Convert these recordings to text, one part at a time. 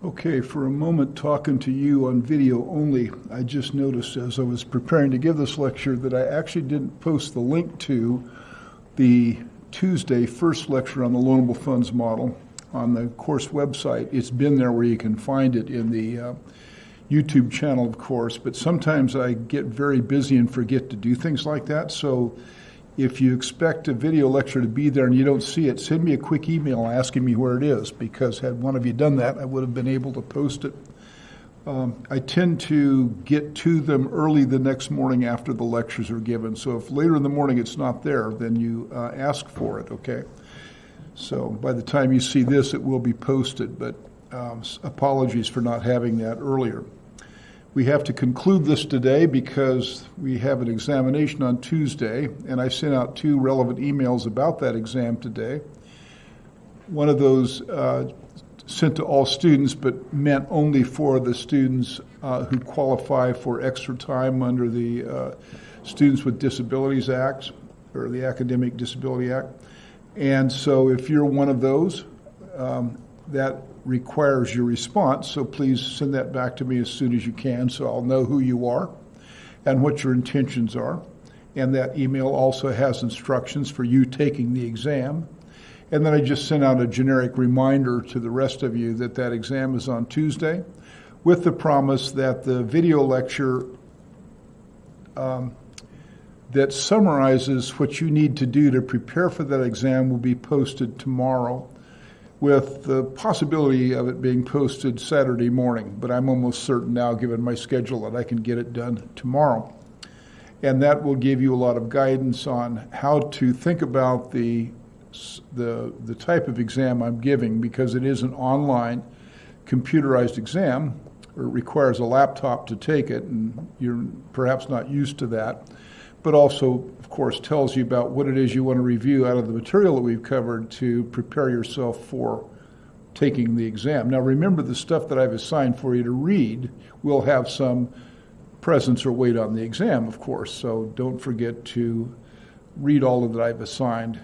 Okay, for a moment talking to you on video only, I just noticed as I was preparing to give this lecture that I actually didn't post the link to the Tuesday first lecture on the loanable funds model on the course website. It's been there where you can find it in the YouTube channel, of course, but sometimes I get very busy and forget to do things like that. So if you expect a video lecture to be there and you don't see it, send me a quick email asking me where it is, because had one of you done that, I would have been able to post it. I tend to get to them early the next morning after the lectures are given. So if later in the morning it's not there, then you ask for it, okay? So by the time you see this, it will be posted, but apologies for not having that earlier. We have to conclude this today because we have an examination on Tuesday, and I sent out 2 relevant emails about that exam today. One of those sent to all students, but meant only for the students who qualify for extra time under the Students with Disabilities Act, or the Academic Disability Act. And so if you're one of those, that requires your response, so please send that back to me as soon as you can so I'll know who you are and what your intentions are. And that email also has instructions for you taking the exam. And then I just sent out a generic reminder to the rest of you that that exam is on Tuesday, with the promise that the video lecture that summarizes what you need to do to prepare for that exam will be posted tomorrow, with the possibility of it being posted Saturday morning. But I'm almost certain now, given my schedule, that I can get it done tomorrow. And that will give you a lot of guidance on how to think about the type of exam I'm giving, because it is an online computerized exam, or it requires a laptop to take it, and you're perhaps not used to that, but also, of course, tells you about what it is you want to review out of the material that we've covered to prepare yourself for taking the exam. Now, remember, the stuff that I've assigned for you to read will have some presence or weight on the exam, of course, so don't forget to read all of that I've assigned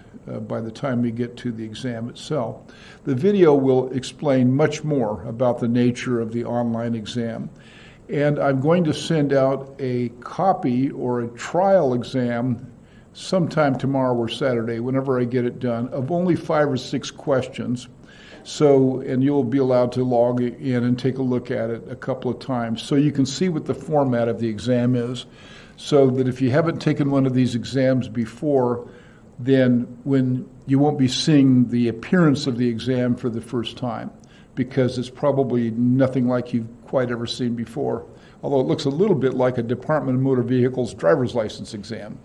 by the time we get to the exam itself. The video will explain much more about the nature of the online exam. And I'm going to send out a copy or a trial exam sometime tomorrow or Saturday, whenever I get it done, of only 5 or 6 questions. So, and you'll be allowed to log in and take a look at it a couple of times so you can see what the format of the exam is, so that if you haven't taken one of these exams before, then when you won't be seeing the appearance of the exam for the first time, because it's probably nothing like you've quite ever seen before, although it looks a little bit like a Department of Motor Vehicles driver's license exam,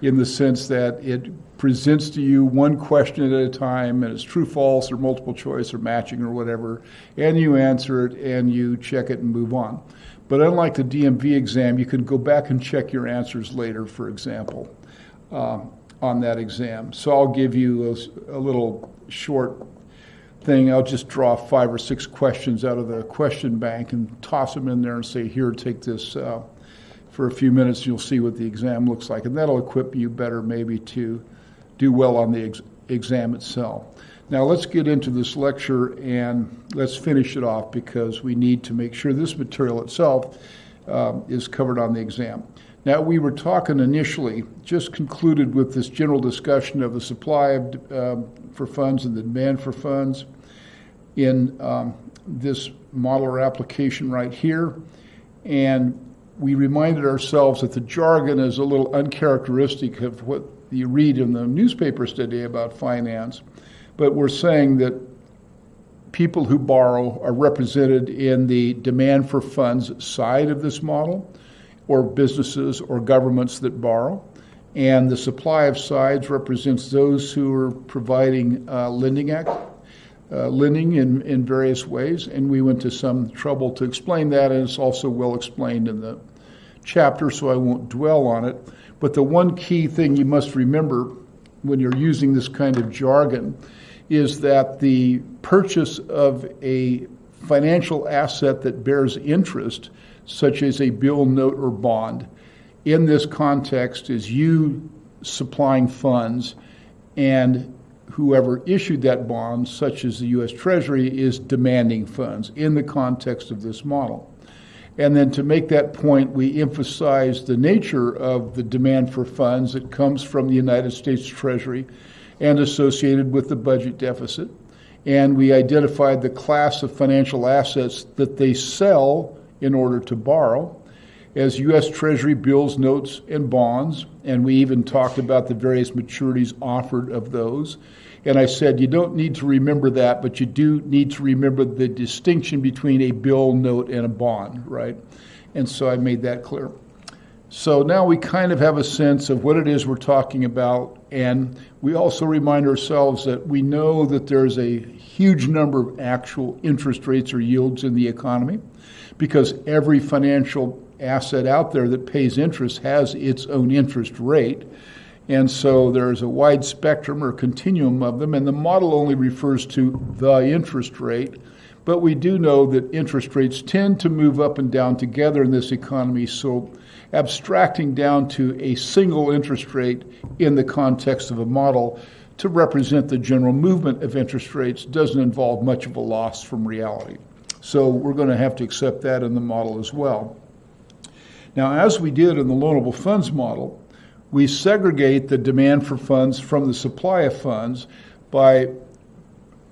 in the sense that it presents to you one question at a time, and it's true, false, or multiple choice, or matching, or whatever, and you answer it, and you check it and move on. But unlike the DMV exam, you can go back and check your answers later, for example, on that exam. So I'll give you a little short thing. I'll just draw 5 or 6 questions out of the question bank and toss them in there and say, here, take this for a few minutes. You'll see what the exam looks like. And that'll equip you better maybe to do well on the exam itself. Now let's get into this lecture and let's finish it off, because we need to make sure this material itself is covered on the exam. Now, we were talking initially, just concluded with this general discussion of the supply for funds and the demand for funds in this model or application right here. And we reminded ourselves that the jargon is a little uncharacteristic of what you read in the newspapers today about finance. But we're saying that people who borrow are represented in the demand for funds side of this model, or businesses or governments that borrow. And the supply of sides represents those who are providing lending in various ways. And we went to some trouble to explain that, and it's also well explained in the chapter, so I won't dwell on it. But the one key thing you must remember when you're using this kind of jargon is that the purchase of a financial asset that bears interest, such as a bill, note, or bond, in this context is you supplying funds and whoever issued that bond, such as the U.S. Treasury, is demanding funds in the context of this model. And then to make that point, we emphasize the nature of the demand for funds that comes from the United States Treasury and associated with the budget deficit. And we identified the class of financial assets that they sell in order to borrow as U.S. Treasury bills, notes, and bonds. And we even talked about the various maturities offered of those. And I said, you don't need to remember that, but you do need to remember the distinction between a bill, note, and a bond, right? And so I made that clear. So now we kind of have a sense of what it is we're talking about. And we also remind ourselves that we know that there's a huge number of actual interest rates or yields in the economy because every financial asset out there that pays interest has its own interest rate. And so there's a wide spectrum or continuum of them, and the model only refers to the interest rate. But we do know that interest rates tend to move up and down together in this economy, so abstracting down to a single interest rate in the context of a model to represent the general movement of interest rates doesn't involve much of a loss from reality. So we're going to have to accept that in the model as well. Now, as we did in the loanable funds model, we segregate the demand for funds from the supply of funds by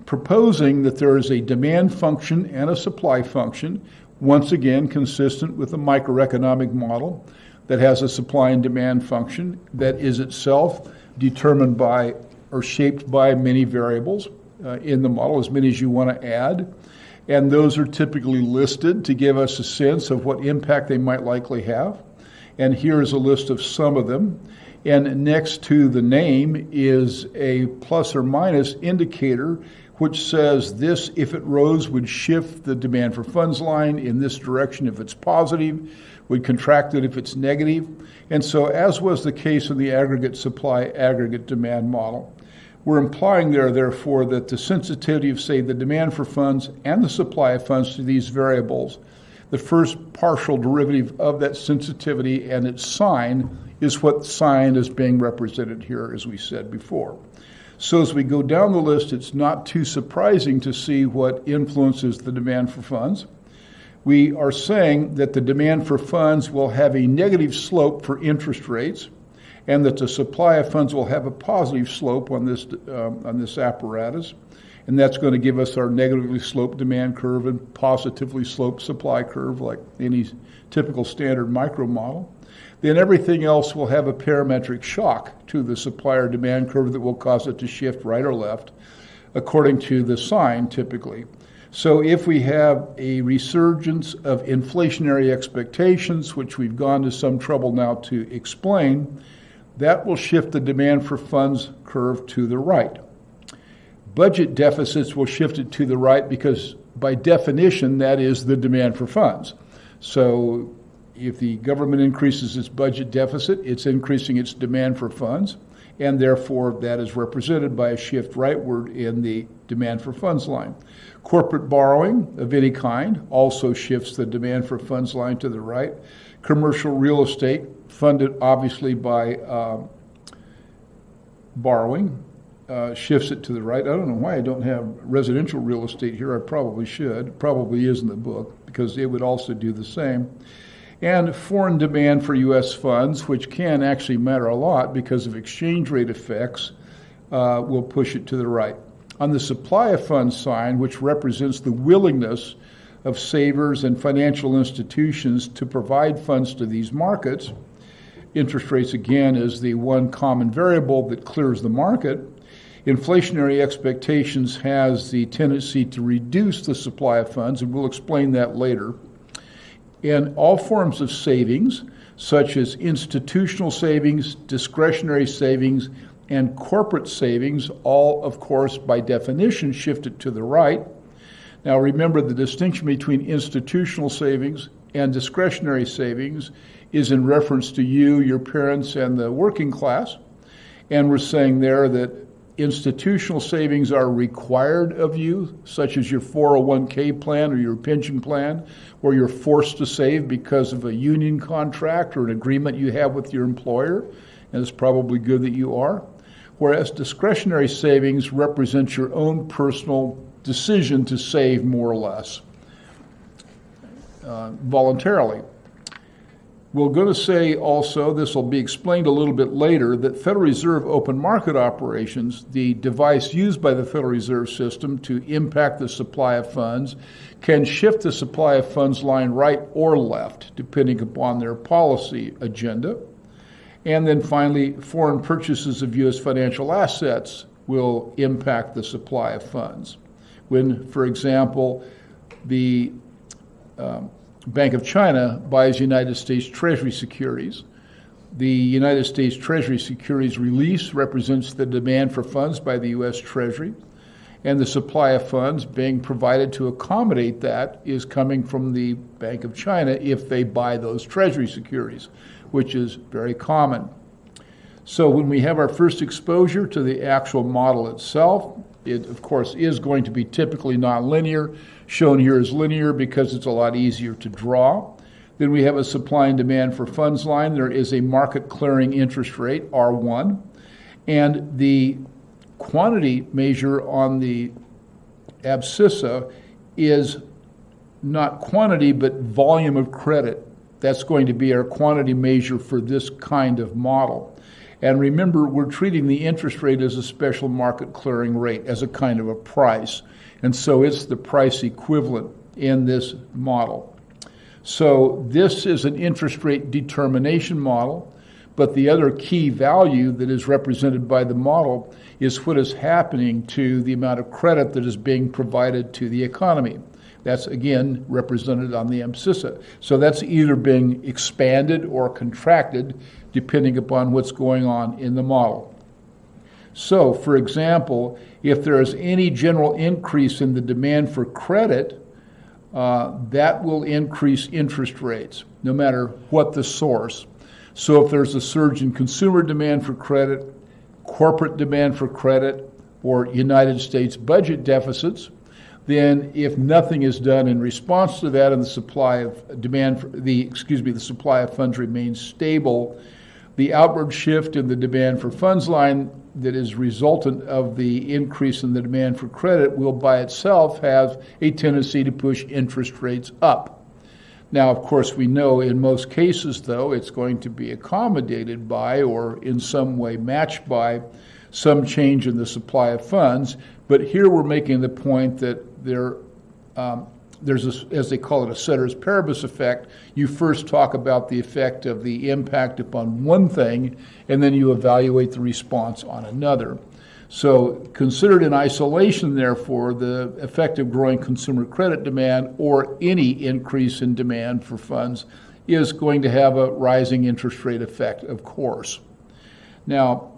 proposing that there is a demand function and a supply function, once again consistent with a microeconomic model that has a supply and demand function that is itself determined by or shaped by many variables in the model, as many as you want to add. And those are typically listed to give us a sense of what impact they might likely have. And here is a list of some of them. And next to the name is a plus or minus indicator, which says this, if it rose, would shift the demand for funds line in this direction if it's positive, would contract it if it's negative. And so, as was the case in the aggregate supply, aggregate demand model, we're implying there, therefore, that the sensitivity of, say, the demand for funds and the supply of funds to these variables, the first partial derivative of that sensitivity and its sign is what sign is being represented here, as we said before. So as we go down the list, it's not too surprising to see what influences the demand for funds. We are saying that the demand for funds will have a negative slope for interest rates, and that the supply of funds will have a positive slope on this apparatus. And that's going to give us our negatively sloped demand curve and positively sloped supply curve, like any typical standard micro model. Then everything else will have a parametric shock to the supply or demand curve that will cause it to shift right or left, according to the sign, typically. So if we have a resurgence of inflationary expectations, which we've gone to some trouble now to explain, that will shift the demand for funds curve to the right. Budget deficits will shift it to the right because, by definition, that is the demand for funds. So if the government increases its budget deficit, it's increasing its demand for funds, and therefore that is represented by a shift rightward in the demand for funds line. Corporate borrowing of any kind also shifts the demand for funds line to the right. Commercial real estate, funded obviously by borrowing, shifts it to the right. I don't know why I don't have residential real estate here. I probably should. It probably is in the book because it would also do the same. And foreign demand for U.S. funds, which can actually matter a lot because of exchange rate effects, will push it to the right. On the supply of funds sign, which represents the willingness of savers and financial institutions to provide funds to these markets, interest rates, again, is the one common variable that clears the market. Inflationary expectations has the tendency to reduce the supply of funds, and we'll explain that later. And all forms of savings, such as institutional savings, discretionary savings, and corporate savings, all, of course, by definition, shifted to the right. Now, remember, the distinction between institutional savings and discretionary savings is in reference to you, your parents, and the working class. And we're saying there that institutional savings are required of you, such as your 401k plan or your pension plan, where you're forced to save because of a union contract or an agreement you have with your employer, and it's probably good that you are. whereas discretionary savings represents your own personal decision to save more or less voluntarily. We're going to say also, this will be explained a little bit later, that Federal Reserve open market operations, the device used by the Federal Reserve System to impact the supply of funds, can shift the supply of funds line right or left, depending upon their policy agenda. And then finally, foreign purchases of U.S. financial assets will impact the supply of funds. When, for example, the Bank of China buys United States Treasury securities. The United States Treasury securities release represents the demand for funds by the U.S. Treasury, and the supply of funds being provided to accommodate that is coming from the Bank of China if they buy those Treasury securities, which is very common. So when we have our first exposure to the actual model itself, it, of course, is going to be typically nonlinear. Shown here as linear because it's a lot easier to draw. Then we have a supply and demand for funds line. There is a market clearing interest rate, R1. And the quantity measure on the abscissa is not quantity, but volume of credit. That's going to be our quantity measure for this kind of model. And remember, we're treating the interest rate as a special market clearing rate, as a kind of a price. And so it's the price equivalent in this model. So this is an interest rate determination model, but the other key value that is represented by the model is what is happening to the amount of credit that is being provided to the economy. That's, again, represented on the abscissa. So that's either being expanded or contracted, depending upon what's going on in the model. So, for example, if there is any general increase in the demand for credit, that will increase interest rates, no matter what the source. So if there's a surge in consumer demand for credit, corporate demand for credit, or United States budget deficits, then if nothing is done in response to that and the supply of the supply of funds remains stable, the outward shift in the demand for funds line that is resultant of the increase in the demand for credit will by itself have a tendency to push interest rates up. Now, of course, we know in most cases, though, it's going to be accommodated by or in some way matched by some change in the supply of funds. But here we're making the point that there's, as they call it, a ceteris paribus effect. You first talk about the effect of the impact upon one thing, and then you evaluate the response on another. So considered in isolation, therefore, the effect of growing consumer credit demand or any increase in demand for funds is going to have a rising interest rate effect, of course. Now,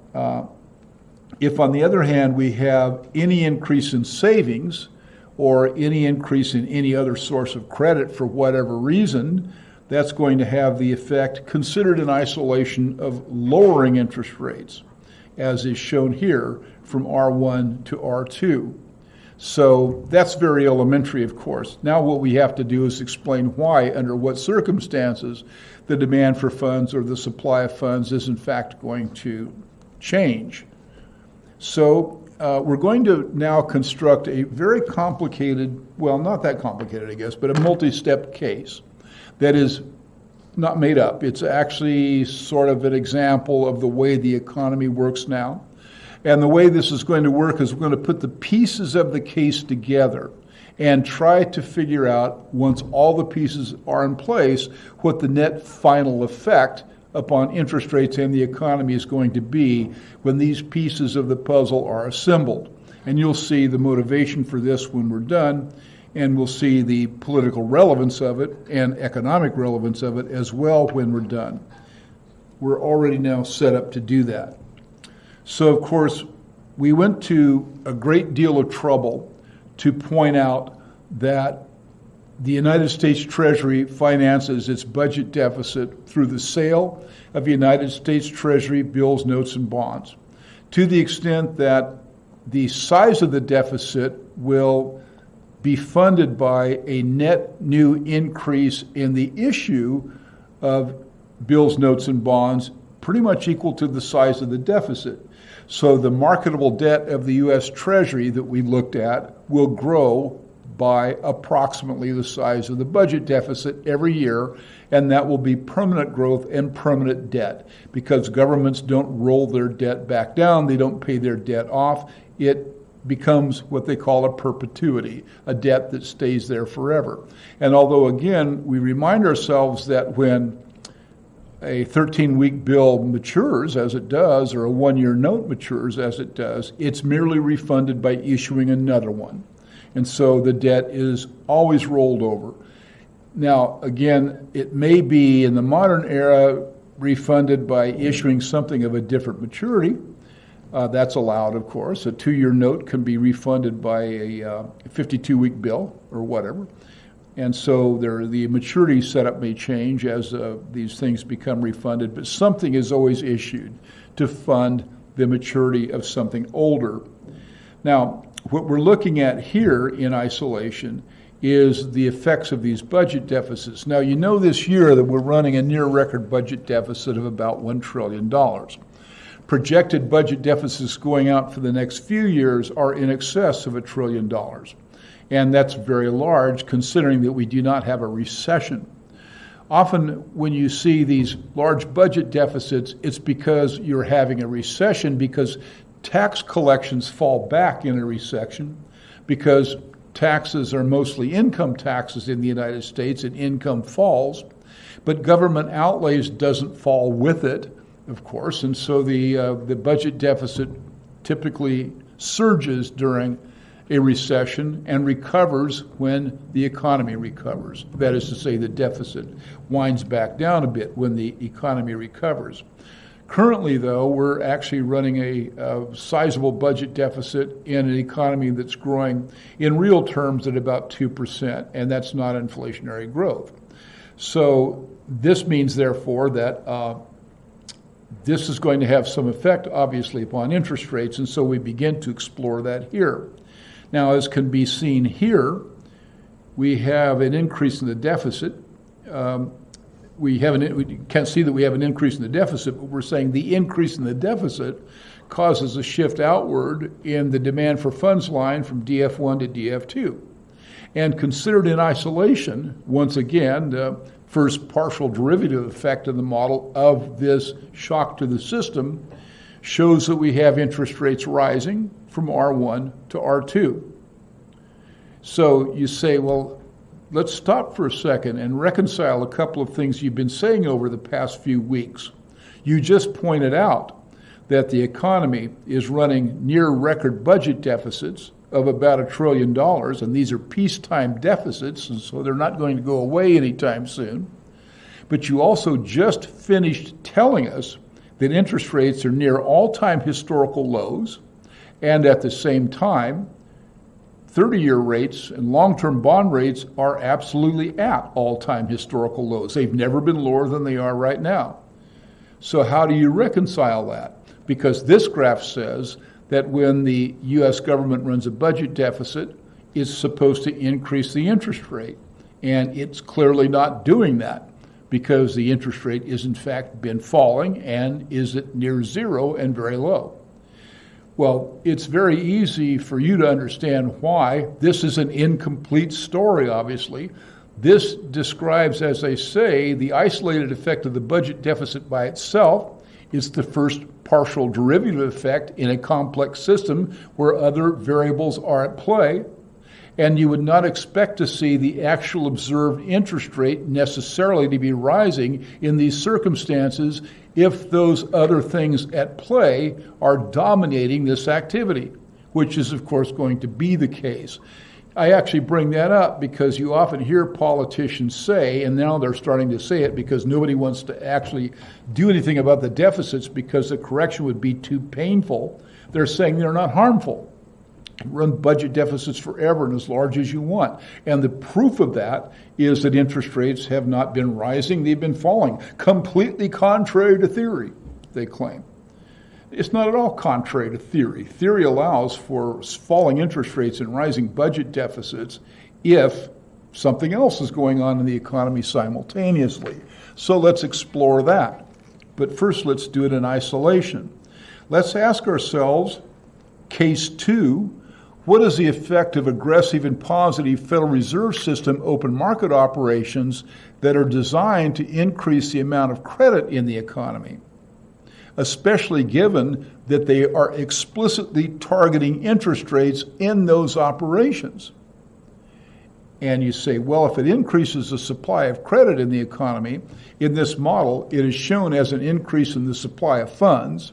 if on the other hand we have any increase in savings, or any increase in any other source of credit for whatever reason, that's going to have the effect, considered in isolation, of lowering interest rates, as is shown here from R1 to R2. So that's very elementary, of course. Now what we have to do is explain why, under what circumstances, the demand for funds or the supply of funds is in fact going to change. So we're going to now construct a very complicated, well, not that complicated, I guess, but a multi-step case that is not made up. It's actually sort of an example of the way the economy works now. And the way this is going to work is we're going to put the pieces of the case together and try to figure out, once all the pieces are in place, what the net final effect upon interest rates and the economy is going to be when these pieces of the puzzle are assembled. And you'll see the motivation for this when we're done, and we'll see the political relevance of it and economic relevance of it as well when we're done. We're already now set up to do that. So, of course, we went to a great deal of trouble to point out that the United States Treasury finances its budget deficit through the sale of United States Treasury bills, notes, and bonds, to the extent that the size of the deficit will be funded by a net new increase in the issue of bills, notes, and bonds, pretty much equal to the size of the deficit. So the marketable debt of the U.S. Treasury that we looked at will grow by approximately the size of the budget deficit every year, and that will be permanent growth and permanent debt because governments don't roll their debt back down, they don't pay their debt off. It becomes what they call a perpetuity, a debt that stays there forever. And although, again, we remind ourselves that when a 13-week bill matures, as it does, or a one-year note matures, as it does, it's merely refunded by issuing another one. And so the debt is always rolled over. Now, again, it may be in the modern era refunded by issuing something of a different maturity. That's allowed, of course. A 2-year note can be refunded by a 52-week bill or whatever. And so the maturity setup may change as these things become refunded, but something is always issued to fund the maturity of something older. Now, what we're looking at here in isolation is the effects of these budget deficits. Now, you know this year that we're running a near record budget deficit of about $1 trillion. Projected budget deficits going out for the next few years are in excess of $1 trillion. And that's very large considering that we do not have a recession. Often when you see these large budget deficits, it's because you're having a recession because tax collections fall back in a recession because taxes are mostly income taxes in the United States and income falls, but government outlays doesn't fall with it, of course, and so the budget deficit typically surges during a recession and recovers when the economy recovers. That is to say, the deficit winds back down a bit when the economy recovers. Currently, though, we're actually running a sizable budget deficit in an economy that's growing in real terms at about 2%, and that's not inflationary growth. So this means, therefore, that this is going to have some effect, obviously, upon interest rates, and so we begin to explore that here. Now, as can be seen here, we have an increase in the deficit. We can't see that we have an increase in the deficit, but we're saying the increase in the deficit causes a shift outward in the demand for funds line from DF1 to DF2. And considered in isolation, once again, the first partial derivative effect of the model of this shock to the system shows that we have interest rates rising from R1 to R2. So you say, well, let's stop for a second and reconcile a couple of things you've been saying over the past few weeks. You just pointed out that the economy is running near record budget deficits of about $1 trillion, and these are peacetime deficits, and so they're not going to go away anytime soon. But you also just finished telling us that interest rates are near all-time historical lows, and at the same time, 30-year rates and long-term bond rates are absolutely at all-time historical lows. They've never been lower than they are right now. So how do you reconcile that? Because this graph says that when the U.S. government runs a budget deficit, it's supposed to increase the interest rate. And it's clearly not doing that because the interest rate is in fact been falling and is at near zero and very low. Well, it's very easy for you to understand why. This is an incomplete story, obviously. This describes, as I say, the isolated effect of the budget deficit by itself. It's the first partial derivative effect in a complex system where other variables are at play. And you would not expect to see the actual observed interest rate necessarily to be rising in these circumstances if those other things at play are dominating this activity, which is, of course, going to be the case. I actually bring that up because you often hear politicians say, and now they're starting to say it because nobody wants to actually do anything about the deficits because the correction would be too painful. They're saying they're not harmful. Run budget deficits forever and as large as you want. And the proof of that is that interest rates have not been rising, they've been falling. Completely contrary to theory, they claim. It's not at all contrary to theory. Theory allows for falling interest rates and rising budget deficits if something else is going on in the economy simultaneously. So let's explore that. But first, let's do it in isolation. Let's ask ourselves, case 2, what is the effect of aggressive and positive Federal Reserve System open market operations that are designed to increase the amount of credit in the economy, especially given that they are explicitly targeting interest rates in those operations? And you say, well, if it increases the supply of credit in the economy, in this model, it is shown as an increase in the supply of funds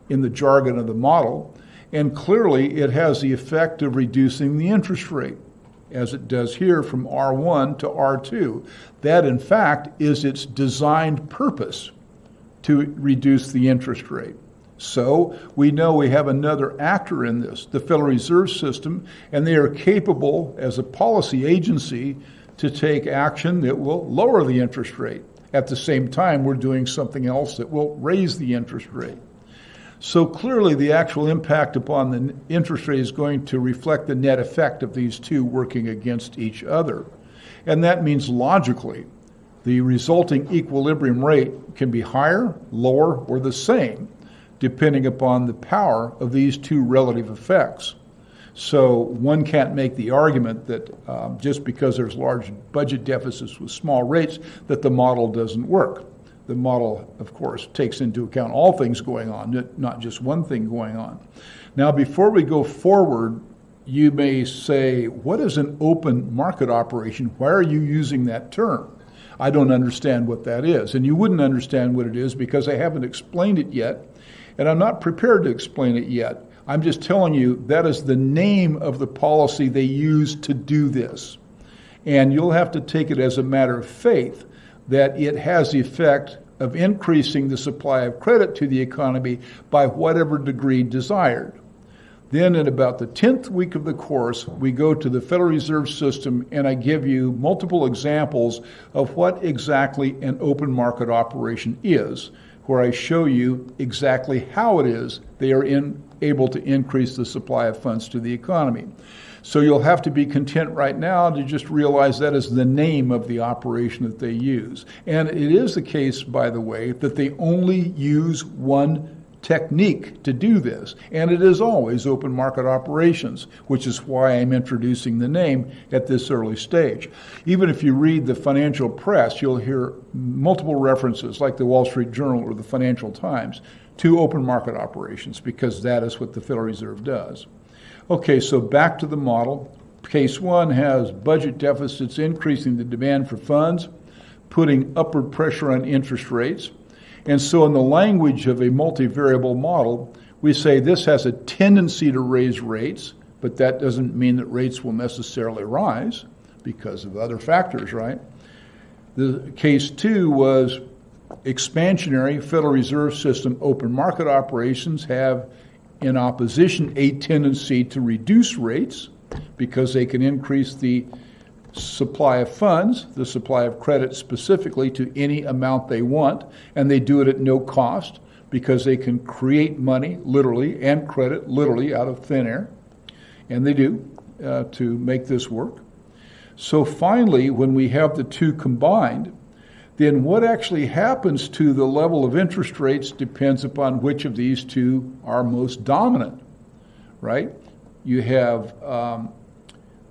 in the jargon of the model, and clearly it has the effect of reducing the interest rate, as it does here from R1 to R2. That, in fact, is its designed purpose, to reduce the interest rate. So we know we have another actor in this, the Federal Reserve System, and they are capable as a policy agency to take action that will lower the interest rate. At the same time, we're doing something else that will raise the interest rate. So clearly the actual impact upon the interest rate is going to reflect the net effect of these two working against each other. And that means logically, the resulting equilibrium rate can be higher, lower, or the same, depending upon the power of these two relative effects. So one can't make the argument that just because there's large budget deficits with small rates, that the model doesn't work. The model, of course, takes into account all things going on, not just one thing going on. Now, before we go forward, you may say, what is an open market operation? Why are you using that term? I don't understand what that is. And you wouldn't understand what it is because I haven't explained it yet, and I'm not prepared to explain it yet. I'm just telling you that is the name of the policy they use to do this. And you'll have to take it as a matter of faith that it has the effect of increasing the supply of credit to the economy by whatever degree desired. Then in about the 10th week of the course, we go to the Federal Reserve System, and I give you multiple examples of what exactly an open market operation is, where I show you exactly how it is they are able to increase the supply of funds to the economy. So you'll have to be content right now to just realize that is the name of the operation that they use. And it is the case, by the way, that they only use one technique to do this. And it is always open market operations, which is why I'm introducing the name at this early stage. Even if you read the financial press, you'll hear multiple references, like the Wall Street Journal or the Financial Times, to open market operations, because that is what the Federal Reserve does. Okay, so back to the model. Case 1 has budget deficits increasing the demand for funds, putting upward pressure on interest rates. And so in the language of a multivariable model, we say this has a tendency to raise rates, but that doesn't mean that rates will necessarily rise because of other factors, right? The case 2 was expansionary Federal Reserve System open market operations have in opposition a tendency to reduce rates because they can increase the supply of funds, the supply of credit specifically, to any amount they want, and they do it at no cost because they can create money literally and credit literally out of thin air, and they do to make this work. So finally, when we have the two combined, then what actually happens to the level of interest rates depends upon which of these two are most dominant, right? You have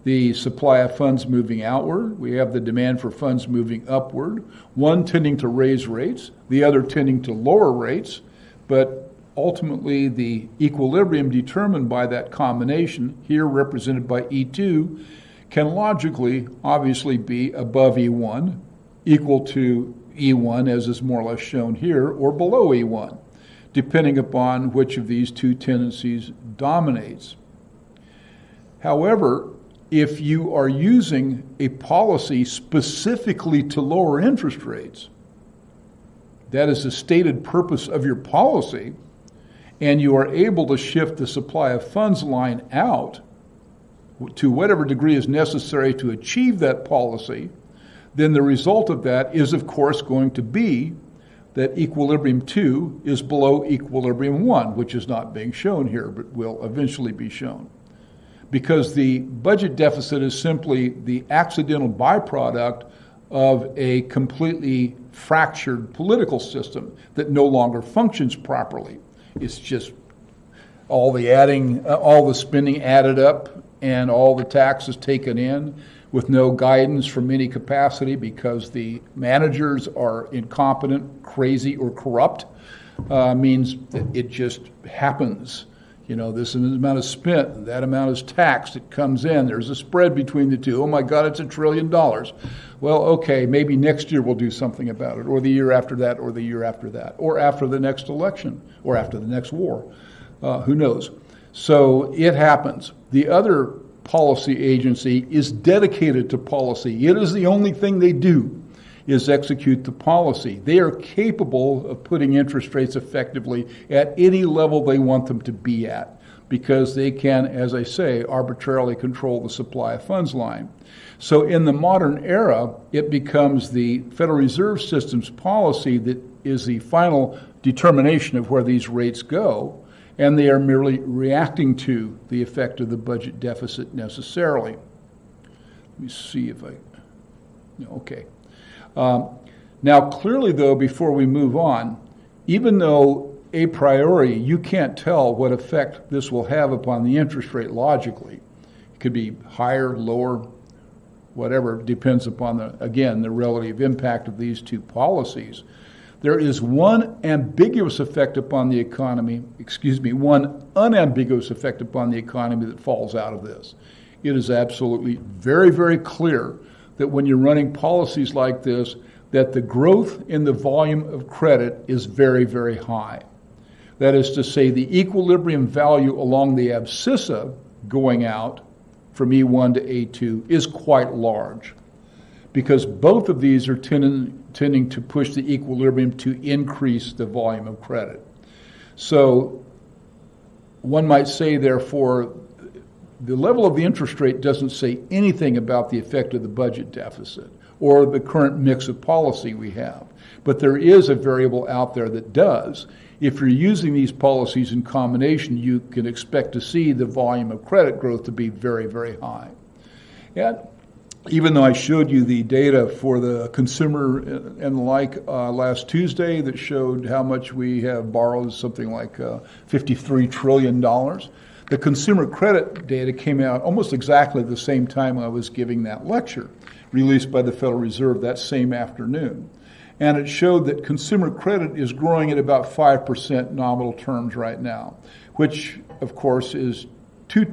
the supply of funds moving outward. We have the demand for funds moving upward, one tending to raise rates, the other tending to lower rates, but ultimately the equilibrium determined by that combination, here represented by E2, can logically obviously be above E1, equal to E1, as is more or less shown here, or below E1, depending upon which of these two tendencies dominates. However, if you are using a policy specifically to lower interest rates, that is the stated purpose of your policy, and you are able to shift the supply of funds line out to whatever degree is necessary to achieve that policy, then the result of that is, of course, going to be that equilibrium 2 is below equilibrium 1, which is not being shown here, but will eventually be shown. Because the budget deficit is simply the accidental byproduct of a completely fractured political system that no longer functions properly. It's just all the spending added up and all the taxes taken in with no guidance from any capacity because the managers are incompetent, crazy, or corrupt, means that it just happens. This amount is spent, that amount is taxed, it comes in, there's a spread between the two. Oh my God, it's $1 trillion. Well, okay, maybe next year we'll do something about it, or the year after that, or the year after that, or after the next election, or after the next war. Who knows? So it happens. The other policy agency is dedicated to policy. It is the only thing they do is execute the policy. They are capable of putting interest rates effectively at any level they want them to be at because they can, as I say, arbitrarily control the supply of funds line. So in the modern era, it becomes the Federal Reserve System's policy that is the final determination of where these rates go, and they are merely reacting to the effect of the budget deficit necessarily. Let me see if okay. Now, clearly, though, before we move on, even though a priori you can't tell what effect this will have upon the interest rate logically, it could be higher, lower, whatever, depends upon, the relative impact of these two policies. There is one unambiguous effect upon the economy that falls out of this. It is absolutely very, very clear that when you're running policies like this, that the growth in the volume of credit is very, very high. That is to say, the equilibrium value along the abscissa going out from E1 to A2 is quite large because both of these are tending to push the equilibrium to increase the volume of credit. So one might say, therefore, the level of the interest rate doesn't say anything about the effect of the budget deficit or the current mix of policy we have. But there is a variable out there that does. If you're using these policies in combination, you can expect to see the volume of credit growth to be very, very high. And even though I showed you the data for the consumer and the like last Tuesday that showed how much we have borrowed, something like $53 trillion, the consumer credit data came out almost exactly the same time I was giving that lecture, released by the Federal Reserve that same afternoon. And it showed that consumer credit is growing at about 5% nominal terms right now, which, of course, is 3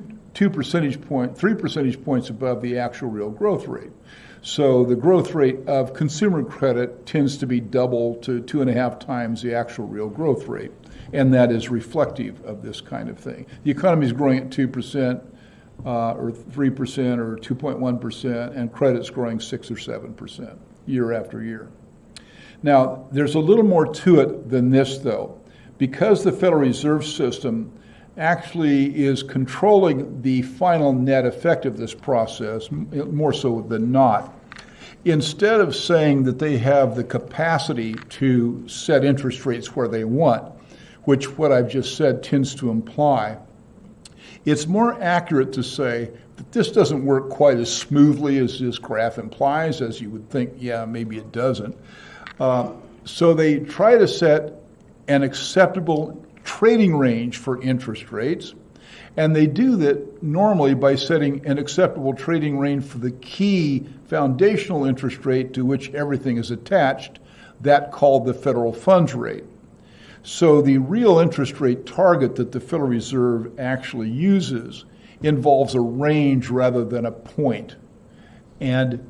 percentage points above the actual real growth rate. So the growth rate of consumer credit tends to be double to 2.5 times the actual real growth rate. And that is reflective of this kind of thing. The economy is growing at 2% or 3% or 2.1%, and credit's growing 6 or 7% year after year. Now, there's a little more to it than this, though. Because the Federal Reserve System actually is controlling the final net effect of this process, more so than not, instead of saying that they have the capacity to set interest rates where they want, which what I've just said tends to imply, it's more accurate to say that this doesn't work quite as smoothly as this graph implies, as you would think, yeah, maybe it doesn't. So they try to set an acceptable trading range for interest rates, and they do that normally by setting an acceptable trading range for the key foundational interest rate to which everything is attached, that called the federal funds rate. So the real interest rate target that the Federal Reserve actually uses involves a range rather than a point. And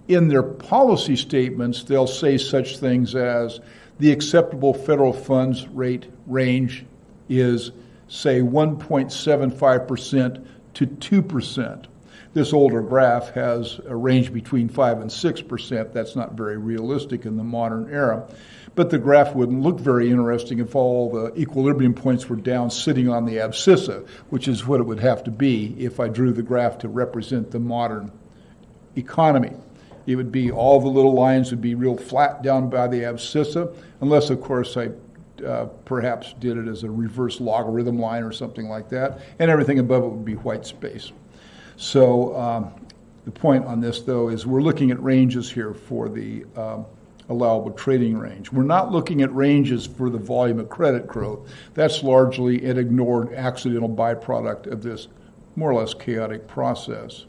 in their policy statements, they'll say such things as the acceptable federal funds rate range is, say, 1.75% to 2%. This older graph has a range between 5 and 6%. That's not very realistic in the modern era. But the graph wouldn't look very interesting if all the equilibrium points were down sitting on the abscissa, which is what it would have to be if I drew the graph to represent the modern economy. It would be, all the little lines would be real flat down by the abscissa, unless, of course, I perhaps did it as a reverse logarithm line or something like that, and everything above it would be white space. So The point on this, though, is we're looking at ranges here for the allowable trading range. We're not looking at ranges for the volume of credit growth. That's largely an ignored accidental byproduct of this more or less chaotic process.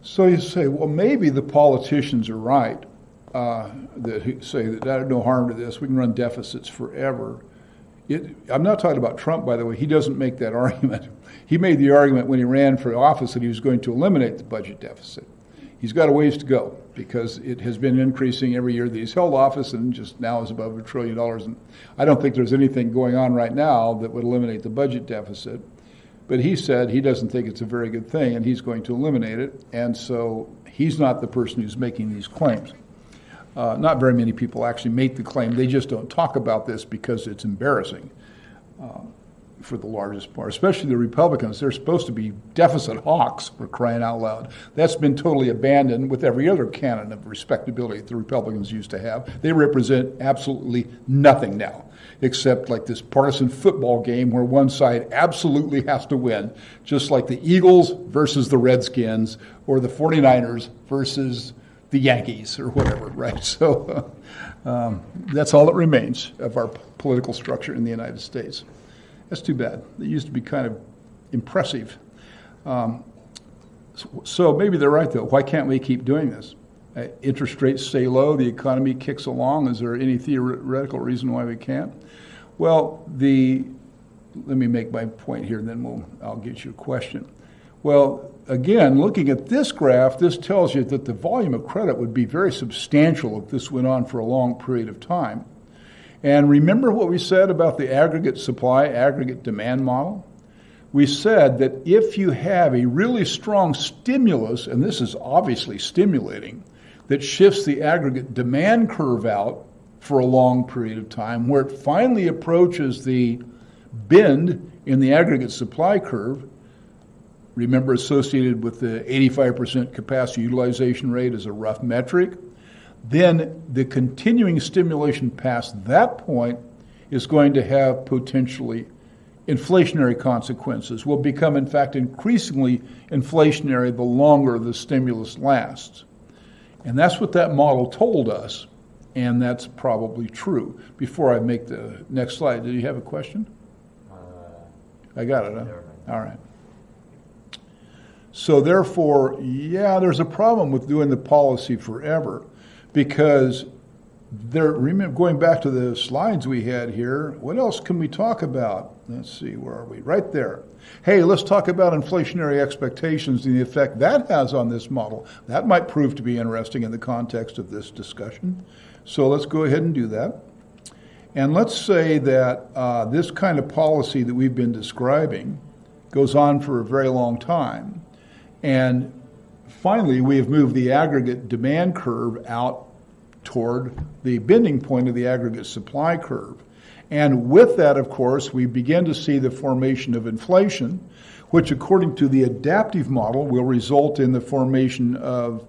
So you say, well, maybe the politicians are right that say that there's no harm to this. We can run deficits forever. I'm not talking about Trump, by the way. He doesn't make that argument. He made the argument when he ran for office that he was going to eliminate the budget deficit. He's got a ways to go because it has been increasing every year that he's held office and just now is above $1 trillion. And I don't think there's anything going on right now that would eliminate the budget deficit. But he said he doesn't think it's a very good thing and he's going to eliminate it. And so he's not the person who's making these claims. Not very many people actually make the claim. They just don't talk about this because it's embarrassing for the largest part, especially the Republicans. They're supposed to be deficit hawks, for crying out loud. That's been totally abandoned with every other canon of respectability that the Republicans used to have. They represent absolutely nothing now, except like this partisan football game where one side absolutely has to win, just like the Eagles versus the Redskins or the 49ers versus the Yankees or whatever, right? So that's all that remains of our political structure in the United States. That's too bad. It used to be kind of impressive. So maybe they're right, though. Why can't we keep doing this? Interest rates stay low, the economy kicks along. Is there any theoretical reason why we can't? Well, let me make my point here, and then I'll get you a question. Well, again, looking at this graph, this tells you that the volume of credit would be very substantial if this went on for a long period of time. And remember what we said about the aggregate supply, aggregate demand model? We said that if you have a really strong stimulus, and this is obviously stimulating, that shifts the aggregate demand curve out for a long period of time, where it finally approaches the bend in the aggregate supply curve, remember associated with the 85% capacity utilization rate as a rough metric, then the continuing stimulation past that point is going to have potentially inflationary consequences, will become, in fact, increasingly inflationary the longer the stimulus lasts. And that's what that model told us, and that's probably true. Before I make the next slide, did you have a question? I got it, huh? All right. So therefore, yeah, there's a problem with doing the policy forever, because remember, going back to the slides we had here, what else can we talk about? Let's see, where are we? Right there. Hey, let's talk about inflationary expectations and the effect that has on this model. That might prove to be interesting in the context of this discussion. So let's go ahead and do that. And let's say that this kind of policy that we've been describing goes on for a very long time. And finally, we have moved the aggregate demand curve out toward the bending point of the aggregate supply curve. And with that, of course, we begin to see the formation of inflation, which according to the adaptive model will result in the formation of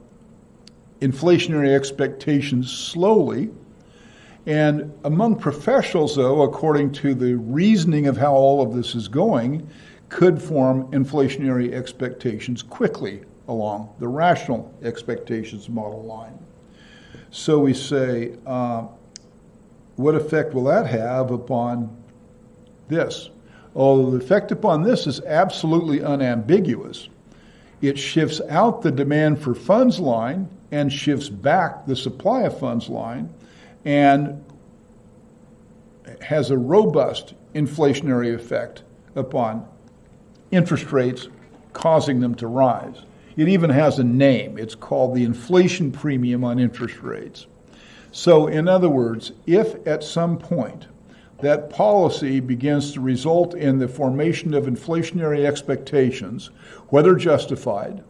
inflationary expectations slowly. And among professionals, though, according to the reasoning of how all of this is going, could form inflationary expectations quickly along the rational expectations model line. So we say, what effect will that have upon this? Oh, the effect upon this is absolutely unambiguous. It shifts out the demand for funds line and shifts back the supply of funds line and has a robust inflationary effect upon interest rates, causing them to rise. It even has a name. It's called the inflation premium on interest rates. So in other words, if at some point that policy begins to result in the formation of inflationary expectations, whether justified,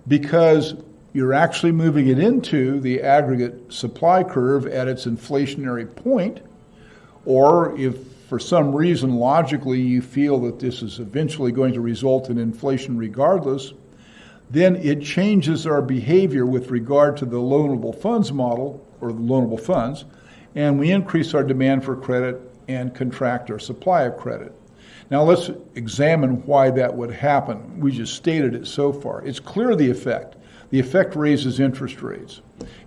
because you're actually moving it into the aggregate supply curve at its inflationary point, or if for some reason logically you feel that this is eventually going to result in inflation regardless, then it changes our behavior with regard to the loanable funds model, or the loanable funds, and we increase our demand for credit and contract our supply of credit. Now let's examine why that would happen. We just stated it so far. It's clear the effect. The effect raises interest rates.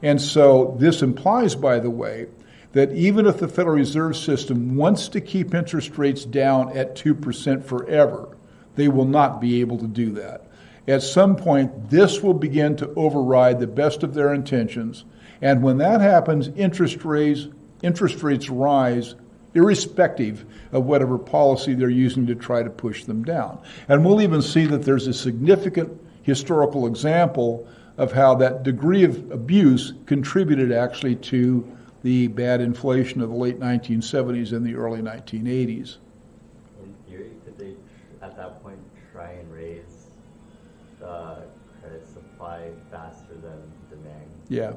And so this implies, by the way, that even if the Federal Reserve System wants to keep interest rates down at 2% forever, they will not be able to do that. At some point, this will begin to override the best of their intentions. And when that happens, interest rates rise irrespective of whatever policy they're using to try to push them down. And we'll even see that there's a significant historical example of how that degree of abuse contributed actually to the bad inflation of the late 1970s and the early 1980s. In theory, could they, at that point, try and raise the credit supply faster than demand? Yeah,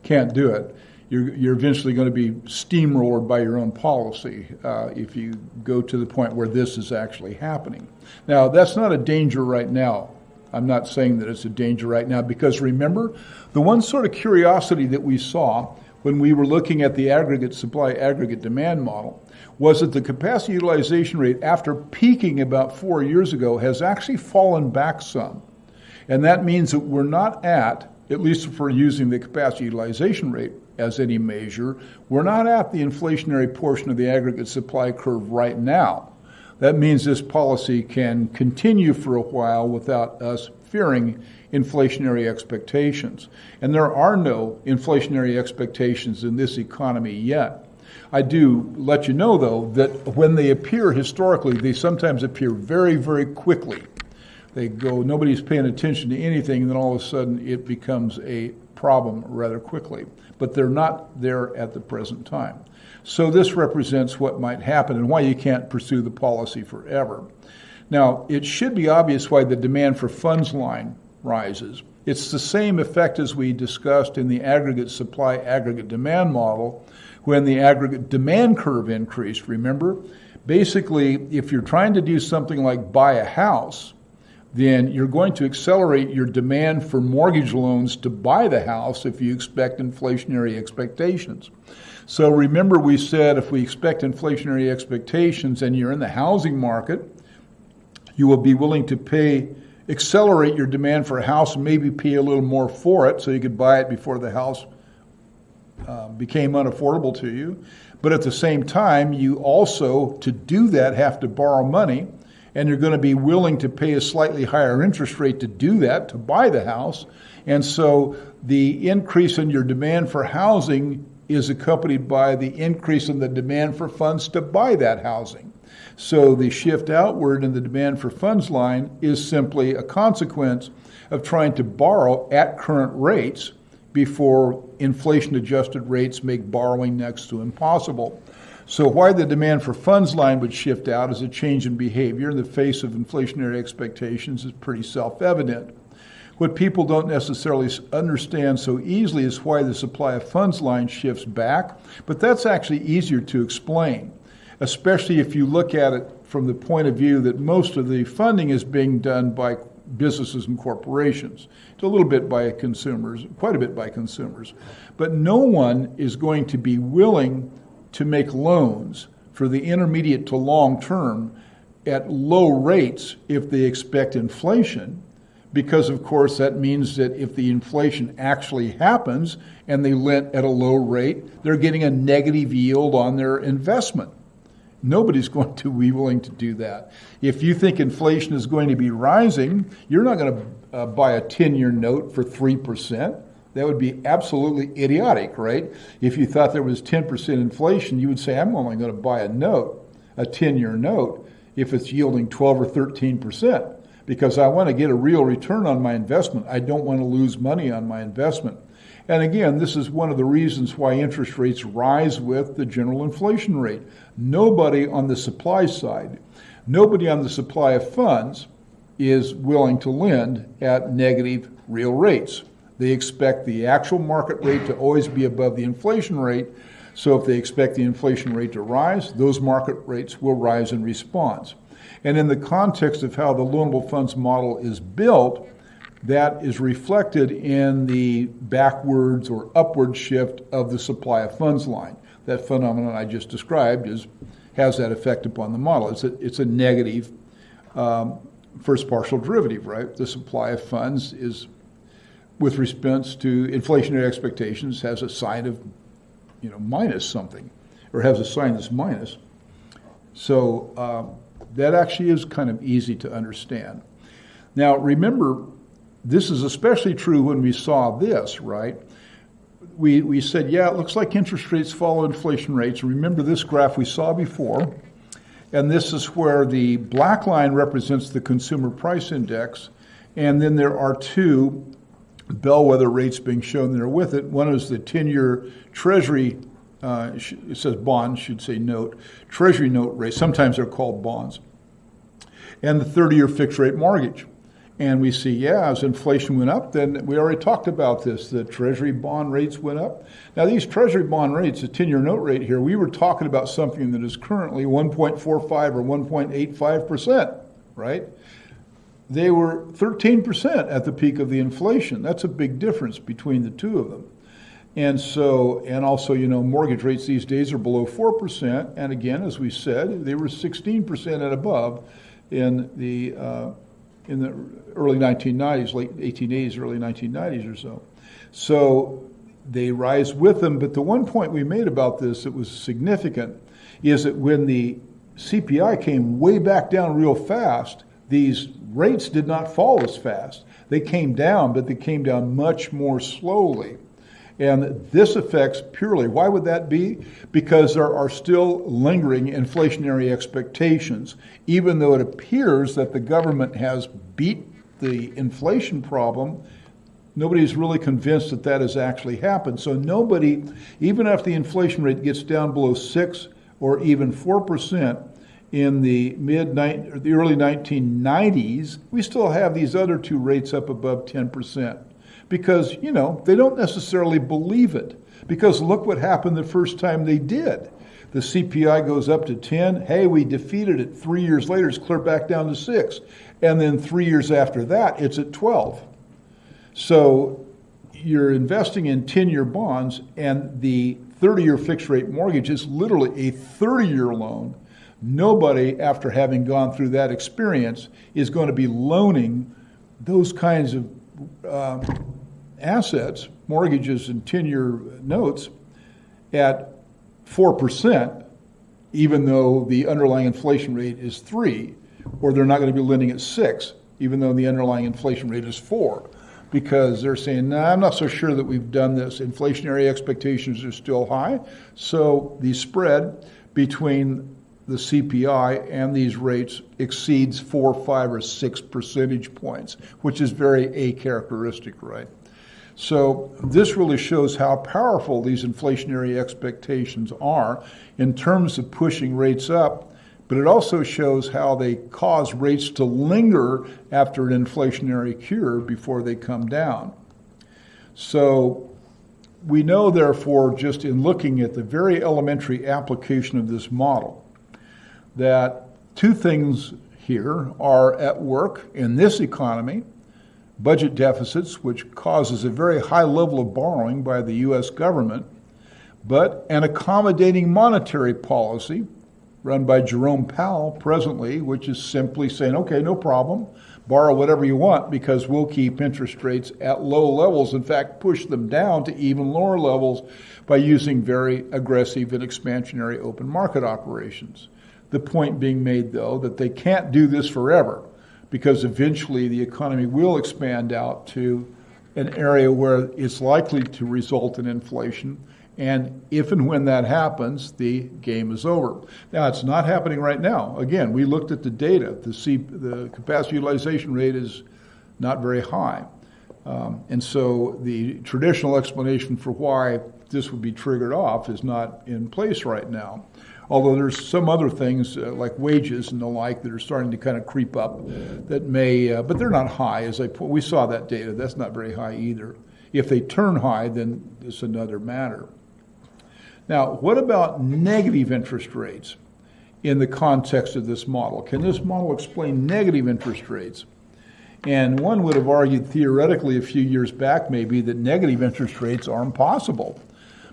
can't do it. You're eventually going to be steamrolled by your own policy if you go to the point where this is actually happening. Now, that's not a danger right now. I'm not saying that it's a danger right now because remember, the one sort of curiosity that we saw when we were looking at the aggregate supply, aggregate demand model was that the capacity utilization rate, after peaking about 4 years ago, has actually fallen back some. And that means that we're not at least if we're using the capacity utilization rate as any measure, we're not at the inflationary portion of the aggregate supply curve right now. That means this policy can continue for a while without us fearing inflationary expectations. And there are no inflationary expectations in this economy yet. I do let you know, though, that when they appear historically, they sometimes appear very, very quickly. They go, nobody's paying attention to anything, and then all of a sudden it becomes a problem rather quickly. But they're not there at the present time. So this represents what might happen and why you can't pursue the policy forever. Now, it should be obvious why the demand for funds line rises. It's the same effect as we discussed in the aggregate supply, aggregate demand model when the aggregate demand curve increased. Remember, basically, if you're trying to do something like buy a house, then you're going to accelerate your demand for mortgage loans to buy the house if you expect inflationary expectations. So remember we said if we expect inflationary expectations and you're in the housing market, you will be willing to accelerate your demand for a house and maybe pay a little more for it so you could buy it before the house became unaffordable to you. But at the same time, you also, to do that, have to borrow money, and you're going to be willing to pay a slightly higher interest rate to do that, to buy the house. And so the increase in your demand for housing is accompanied by the increase in the demand for funds to buy that housing. So the shift outward in the demand for funds line is simply a consequence of trying to borrow at current rates before inflation-adjusted rates make borrowing next to impossible. So why the demand for funds line would shift out as a change in behavior in the face of inflationary expectations is pretty self-evident. What people don't necessarily understand so easily is why the supply of funds line shifts back, but that's actually easier to explain, especially if you look at it from the point of view that most of the funding is being done by businesses and corporations. It's a little bit by consumers, quite a bit by consumers. But no one is going to be willing to make loans for the intermediate to long term at low rates if they expect inflation, because of course that means that if the inflation actually happens and they lent at a low rate, they're getting a negative yield on their investment. Nobody's going to be willing to do that. If you think inflation is going to be rising, you're not going to buy a 10-year note for 3%. That would be absolutely idiotic, right? If you thought there was 10% inflation, you would say, I'm only going to buy a note, a 10-year note, if it's yielding 12 or 13%, because I want to get a real return on my investment. I don't want to lose money on my investment. And again, this is one of the reasons why interest rates rise with the general inflation rate. Nobody on the supply side, nobody on the supply of funds is willing to lend at negative real rates. They expect the actual market rate to always be above the inflation rate. So if they expect the inflation rate to rise, those market rates will rise in response. And in the context of how the loanable funds model is built, that is reflected in the backwards or upward shift of the supply of funds line. That phenomenon I just described has that effect upon the model. It's a negative first partial derivative, right? The supply of funds is, with respect to inflationary expectations, has a sign of, minus something, or has a sign that's minus. So that actually is kind of easy to understand. Now, remember, this is especially true when we saw this, right? We said, yeah, it looks like interest rates follow inflation rates. Remember this graph we saw before, and this is where the black line represents the consumer price index, and then there are two bellwether rates being shown there with it. One is the 10-year Treasury, it says bond, should say note, Treasury note rate, sometimes they're called bonds, and the 30-year fixed rate mortgage. And we see, yeah, as inflation went up, then we already talked about this, the Treasury bond rates went up. Now these Treasury bond rates, the 10-year note rate here, we were talking about something that is currently 1.45 or 1.85%, right? They were 13% at the peak of the inflation. That's a big difference between the two of them. And so, and also, mortgage rates these days are below 4%. And again, as we said, they were 16% and above in the early 1990s, late 1880s, early 1990s or so. So they rise with them. But the one point we made about this that was significant is that when the CPI came way back down real fast, these rates did not fall as fast. They came down, but they came down much more slowly. And this affects purely, why would that be? Because there are still lingering inflationary expectations. Even though it appears that the government has beat the inflation problem, nobody's really convinced that that has actually happened. So nobody, even if the inflation rate gets down below 6 or even 4%, in the early 1990s, we still have these other two rates up above 10%. Because, they don't necessarily believe it. Because look what happened the first time they did. The CPI goes up to 10. Hey, we defeated it. 3 years later, it's clear back down to 6. And then 3 years after that, it's at 12. So you're investing in 10-year bonds, and the 30-year fixed rate mortgage is literally a 30-year loan. Nobody, after having gone through that experience, is going to be loaning those kinds of assets, mortgages and 10-year notes at 4%, even though the underlying inflation rate is 3, or they're not going to be lending at 6, even though the underlying inflation rate is 4, because they're saying, nah, I'm not so sure that we've done this. Inflationary expectations are still high, so the spread between the CPI and these rates exceeds 4, 5, or 6 percentage points, which is very acharacteristic, right? So this really shows how powerful these inflationary expectations are in terms of pushing rates up, but it also shows how they cause rates to linger after an inflationary cure before they come down. So we know, therefore, just in looking at the very elementary application of this model, that two things here are at work in this economy: budget deficits, which causes a very high level of borrowing by the U.S. government, but an accommodating monetary policy run by Jerome Powell presently, which is simply saying, okay, no problem, borrow whatever you want because we'll keep interest rates at low levels, in fact, push them down to even lower levels by using very aggressive and expansionary open market operations. The point being made, though, that they can't do this forever, because eventually the economy will expand out to an area where it's likely to result in inflation. And if and when that happens, the game is over. Now, it's not happening right now. Again, we looked at the data. The capacity utilization rate is not very high. And so the traditional explanation for why this would be triggered off is not in place right now. Although there's some other things like wages and the like that are starting to kind of creep up that may, but they're not high. We saw that data. That's not very high either. If they turn high, then it's another matter. Now, what about negative interest rates in the context of this model? Can this model explain negative interest rates? And one would have argued theoretically a few years back maybe that negative interest rates are impossible,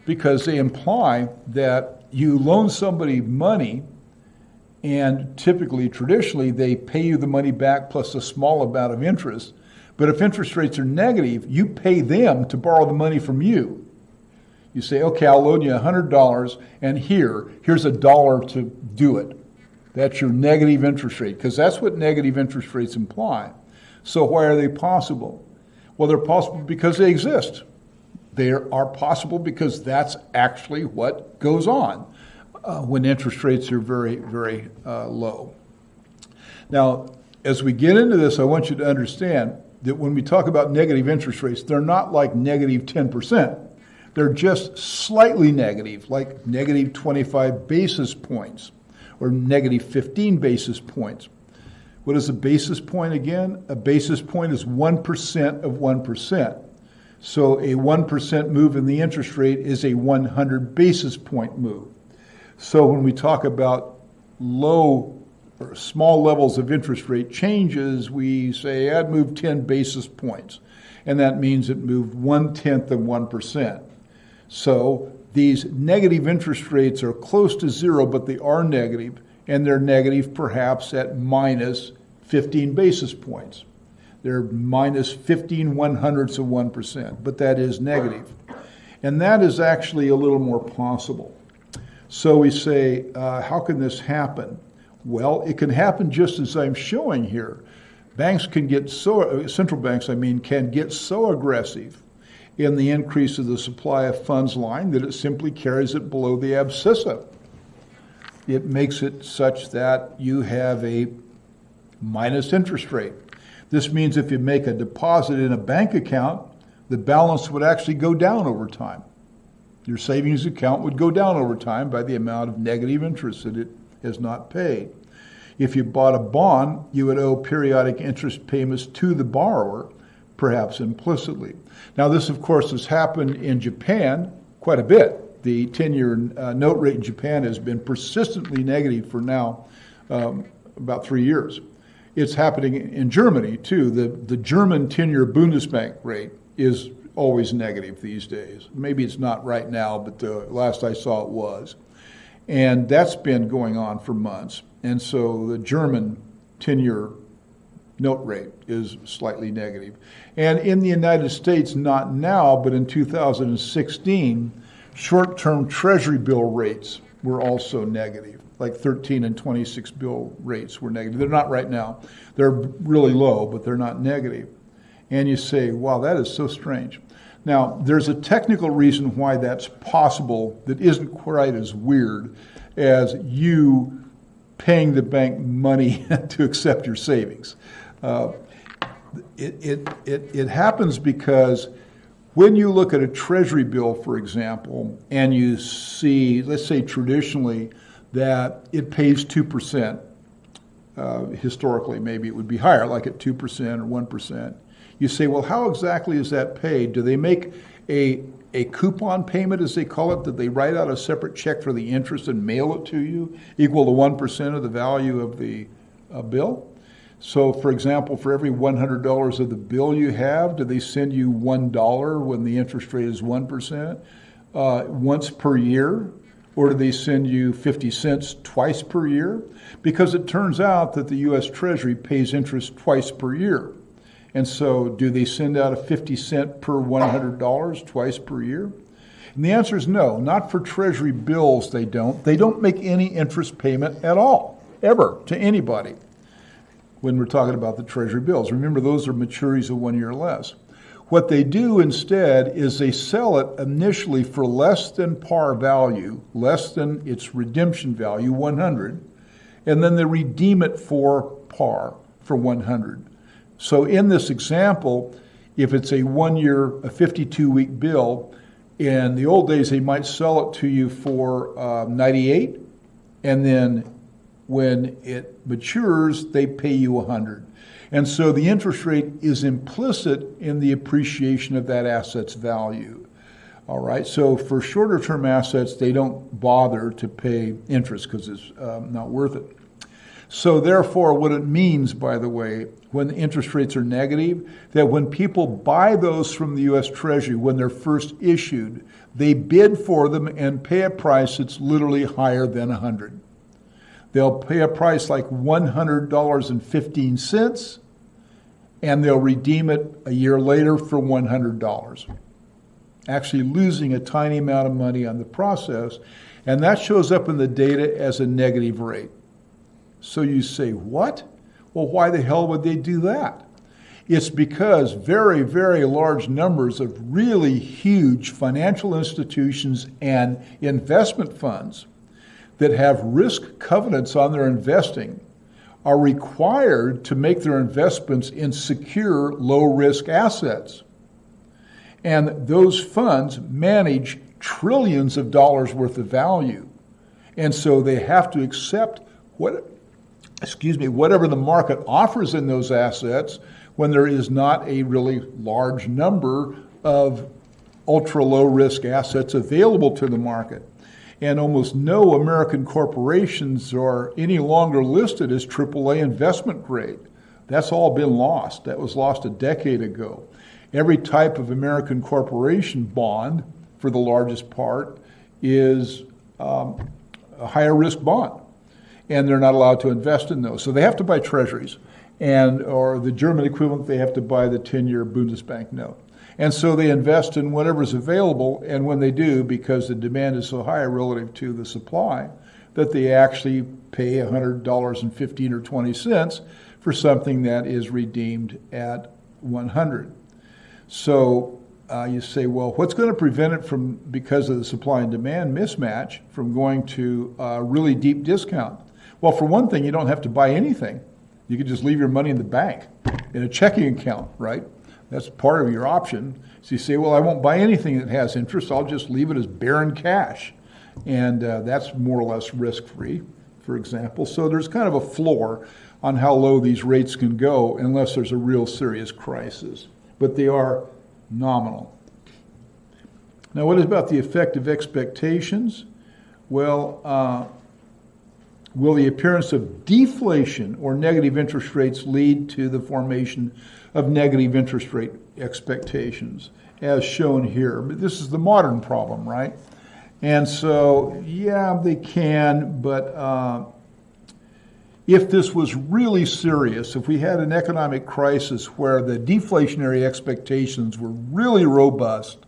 because they imply that you loan somebody money And typically, traditionally, they pay you the money back plus a small amount of interest. But if interest rates are negative, you pay them to borrow the money from you. You say, okay, I'll loan you $100, and here's $1 to do it. That's your negative interest rate, because that's what negative interest rates imply. So why are they possible? Well, they're possible because they exist. They are possible because that's actually what goes on when interest rates are very, very low. Now, as we get into this, I want you to understand that when we talk about negative interest rates, they're not like negative 10%. They're just slightly negative, like negative 25 basis points or negative 15 basis points. What is a basis point again? A basis point is 1% of 1%. So a 1% move in the interest rate is a 100 basis point move. So when we talk about low or small levels of interest rate changes, we say I'd move 10 basis points. And that means it moved 1/10 of 1%. So these negative interest rates are close to zero, but they are negative, and they're negative perhaps at minus 15 basis points. They're minus 15 100ths of 1%, but that is negative. And that is actually a little more possible. So we say, how can this happen? Well, it can happen just as I'm showing here. Central banks can get so aggressive in the increase of the supply of funds line that it simply carries it below the abscissa. It makes it such that you have a minus interest rate. This means if you make a deposit in a bank account, the balance would actually go down over time. Your savings account would go down over time by the amount of negative interest that it has not paid. If you bought a bond, you would owe periodic interest payments to the borrower, perhaps implicitly. Now, this, of course, has happened in Japan quite a bit. The 10-year note rate in Japan has been persistently negative for now about 3 years. It's happening in Germany, too. The German 10-year Bundesbank rate is always negative these days. Maybe it's not right now, but the last I saw it was. And that's been going on for months. And so the German 10-year note rate is slightly negative. And in the United States, not now, but in 2016, short-term Treasury bill rates were also negative. Like 13 and 26 bill rates were negative. They're not right now. They're really low, but they're not negative. And you say, wow, that is so strange. Now, there's a technical reason why that's possible that isn't quite as weird as you paying the bank money to accept your savings. It happens because when you look at a Treasury bill, for example, and you see, let's say traditionally, that it pays 2%. Historically, maybe it would be higher, like at 2% or 1%. You say, well, how exactly is that paid? Do they make a coupon payment, as they call it? That they write out a separate check for the interest and mail it to you, equal to 1% of the value of the bill? So, for example, for every $100 of the bill you have, do they send you $1 when the interest rate is 1% once per year? Or do they send you 50 cents twice per year? Because it turns out that the U.S. Treasury pays interest twice per year. And so do they send out a 50 cent per $100 twice per year? And the answer is no, not for Treasury bills they don't. They don't make any interest payment at all, ever, to anybody when we're talking about the Treasury bills. Remember, those are maturities of 1 year or less. What they do instead is they sell it initially for less than par value, less than its redemption value, 100, and then they redeem it for par, for 100. So in this example, if it's a 1 year, a 52-week bill, in the old days they might sell it to you for 98, and then when it matures, they pay you 100. And so the interest rate is implicit in the appreciation of that asset's value. All right, so for shorter term assets, they don't bother to pay interest because it's not worth it. So therefore, what it means, by the way, when the interest rates are negative, that when people buy those from the U.S. Treasury, when they're first issued, they bid for them and pay a price that's literally higher than 100. They'll pay a price like $100.15, and they'll redeem it a year later for $100, actually losing a tiny amount of money on the process, and that shows up in the data as a negative rate. So you say, what? Well, why the hell would they do that? It's because very, very large numbers of really huge financial institutions and investment funds that have risk covenants on their investing are required to make their investments in secure, low-risk assets. And those funds manage trillions of dollars worth of value. And so they have to accept whatever the market offers in those assets when there is not a really large number of ultra-low risk assets available to the market. And almost no American corporations are any longer listed as AAA investment grade. That's all been lost. That was lost a decade ago. Every type of American corporation bond, for the largest part, is a higher risk bond. And they're not allowed to invest in those. So they have to buy treasuries. Or the German equivalent, they have to buy the 10-year Bundesbank note. And so they invest in whatever's available, and when they do, because the demand is so high relative to the supply, that they actually pay $100.15 or 20 cents for something that is redeemed at 100. So you say, well, what's going to prevent it from, because of the supply and demand mismatch, from going to a really deep discount? Well, for one thing, you don't have to buy anything. You can just leave your money in the bank, in a checking account, right? That's part of your option. So you say, well, I won't buy anything that has interest. I'll just leave it as barren cash. And that's more or less risk-free, for example. So there's kind of a floor on how low these rates can go unless there's a real serious crisis. But they are nominal. Now, what about the effect of expectations? Well, will the appearance of deflation or negative interest rates lead to the formation of negative interest rate expectations, as shown here? But this is the modern problem, right? And so, yeah, they can, but if this was really serious, if we had an economic crisis where the deflationary expectations were really robust,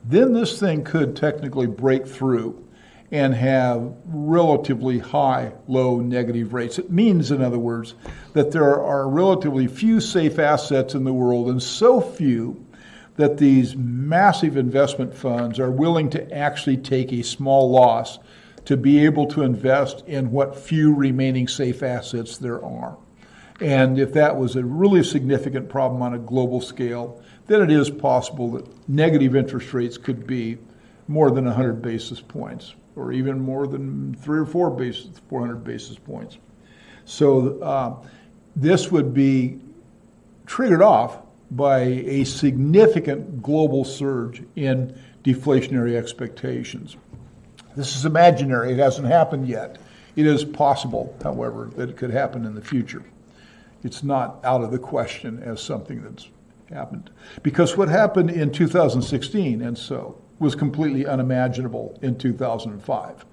then this thing could technically break through and have relatively high, low negative rates. It means, in other words, that there are relatively few safe assets in the world, and so few that these massive investment funds are willing to actually take a small loss to be able to invest in what few remaining safe assets there are. And if that was a really significant problem on a global scale, then it is possible that negative interest rates could be more than 100 basis points, or even more than 400 basis points. So this would be triggered off by a significant global surge in deflationary expectations. This is imaginary. It hasn't happened yet. It is possible, however, that it could happen in the future. It's not out of the question as something that's happened. Because what happened in 2016 and so was completely unimaginable in 2005.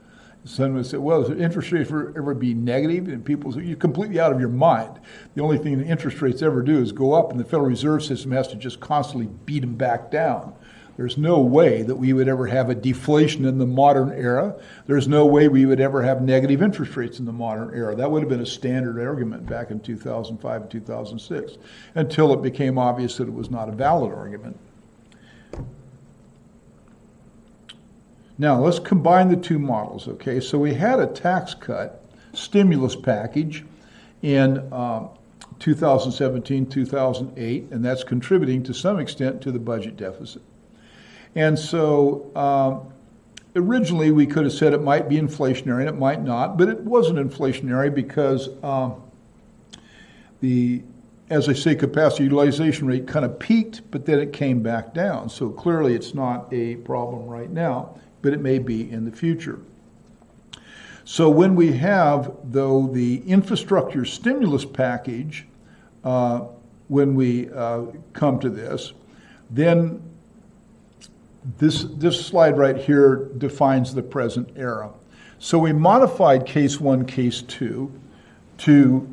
Someone would say, well, does interest rates ever be negative? And people say, you're completely out of your mind. The only thing that interest rates ever do is go up, and the Federal Reserve System has to just constantly beat them back down. There's no way that we would ever have a deflation in the modern era. There's no way we would ever have negative interest rates in the modern era. That would have been a standard argument back in 2005 and 2006, until it became obvious that it was not a valid argument. Now, let's combine the two models, okay? So we had a tax cut stimulus package in 2017, 2008, and that's contributing to some extent to the budget deficit. And so originally we could have said it might be inflationary and it might not, but it wasn't inflationary because as I say, capacity utilization rate kind of peaked, but then it came back down. So clearly it's not a problem right now, but it may be in the future. So when we have, though, the infrastructure stimulus package, when we come to this, then this slide right here defines the present era. So we modified case 1, case 2 to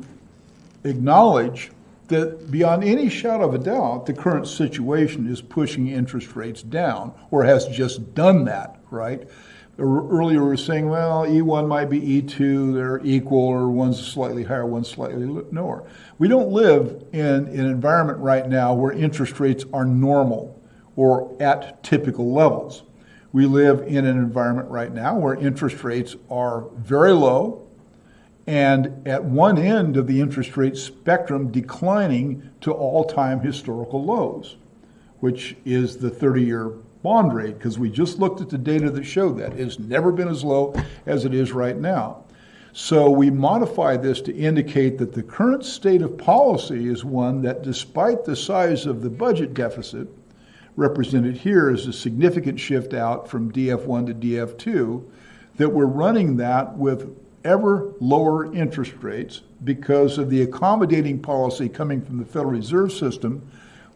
acknowledge that beyond any shadow of a doubt, the current situation is pushing interest rates down, or has just done that, right? Earlier we were saying, well, E1 might be E2, they're equal, or one's slightly higher, one's slightly lower. We don't live in an environment right now where interest rates are normal or at typical levels. We live in an environment right now where interest rates are very low, and at one end of the interest rate spectrum declining to all-time historical lows, which is the 30-year bond rate, because we just looked at the data that showed that. It's never been as low as it is right now. So we modify this to indicate that the current state of policy is one that, despite the size of the budget deficit, represented here as a significant shift out from DF1 to DF2, that we're running that with ever lower interest rates because of the accommodating policy coming from the Federal Reserve System,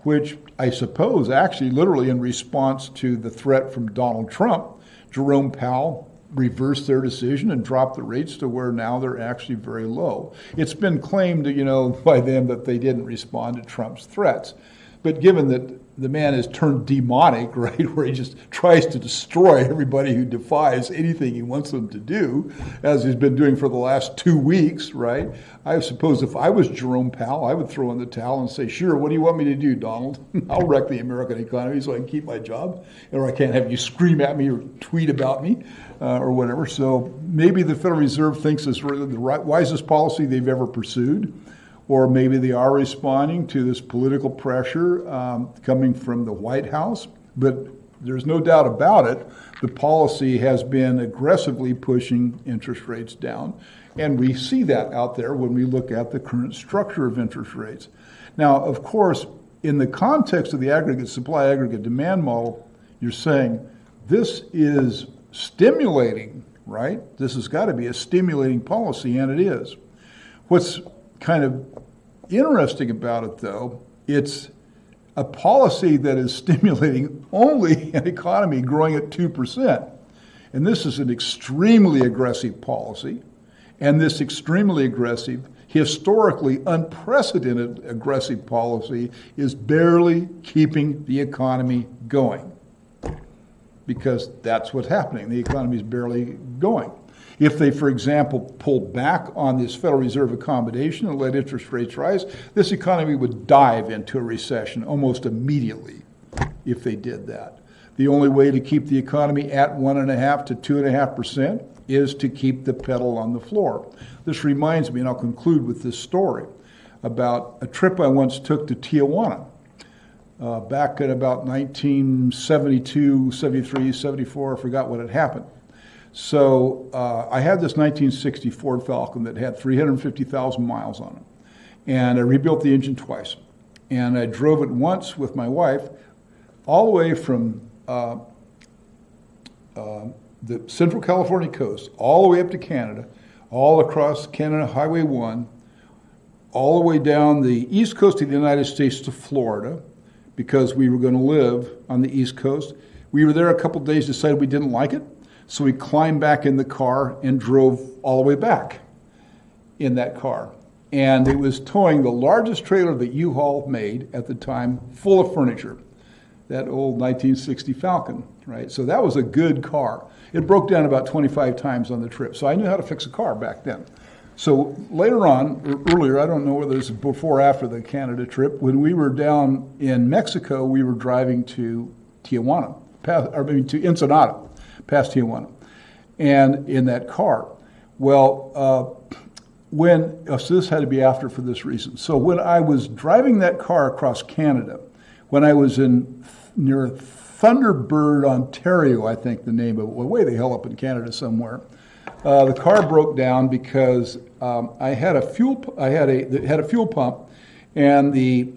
which I suppose actually literally in response to the threat from Donald Trump, Jerome Powell reversed their decision and dropped the rates to where now they're actually very low. It's been claimed, by them that they didn't respond to Trump's threats. But given that the man has turned demonic, right, where he just tries to destroy everybody who defies anything he wants them to do, as he's been doing for the last 2 weeks, right? I suppose if I was Jerome Powell, I would throw in the towel and say, sure, what do you want me to do, Donald? I'll wreck the American economy so I can keep my job, or I can't have you scream at me or tweet about me or whatever. So maybe the Federal Reserve thinks it's really the wisest policy they've ever pursued. Or maybe they are responding to this political pressure coming from the White House. But there's no doubt about it, the policy has been aggressively pushing interest rates down. And we see that out there when we look at the current structure of interest rates. Now, of course, in the context of the aggregate supply, aggregate demand model, you're saying this is stimulating, right? This has got to be a stimulating policy, and it is. What's kind of interesting about it, though, it's a policy that is stimulating only an economy growing at 2%. And this is an extremely aggressive policy. And this extremely aggressive, historically unprecedented aggressive policy is barely keeping the economy going. Because that's what's happening. The economy is barely going. If they, for example, pulled back on this Federal Reserve accommodation and let interest rates rise, this economy would dive into a recession almost immediately if they did that. The only way to keep the economy at 1.5% to 2.5% is to keep the pedal on the floor. This reminds me, and I'll conclude with this story, about a trip I once took to Tijuana back in about 1972, 73, 74, I forgot what had happened. So I had this 1960 Ford Falcon that had 350,000 miles on it. And I rebuilt the engine twice. And I drove it once with my wife all the way from the Central California coast, all the way up to Canada, all across Canada Highway 1, all the way down the east coast of the United States to Florida, because we were going to live on the east coast. We were there a couple of days, decided we didn't like it. So we climbed back in the car and drove all the way back in that car. And it was towing the largest trailer that U-Haul made at the time, full of furniture, that old 1960 Falcon, right? So that was a good car. It broke down about 25 times on the trip. So I knew how to fix a car back then. So later on, or earlier, I don't know whether this is before or after the Canada trip, when we were down in Mexico, we were driving to Tijuana, to Ensenada, past Tijuana, and in that car. Well, so this had to be after for this reason. So when I was driving that car across Canada, when I was near Thunderbird, Ontario, I think the name of it, way the hell up in Canada somewhere, the car broke down because I had a fuel pump, and the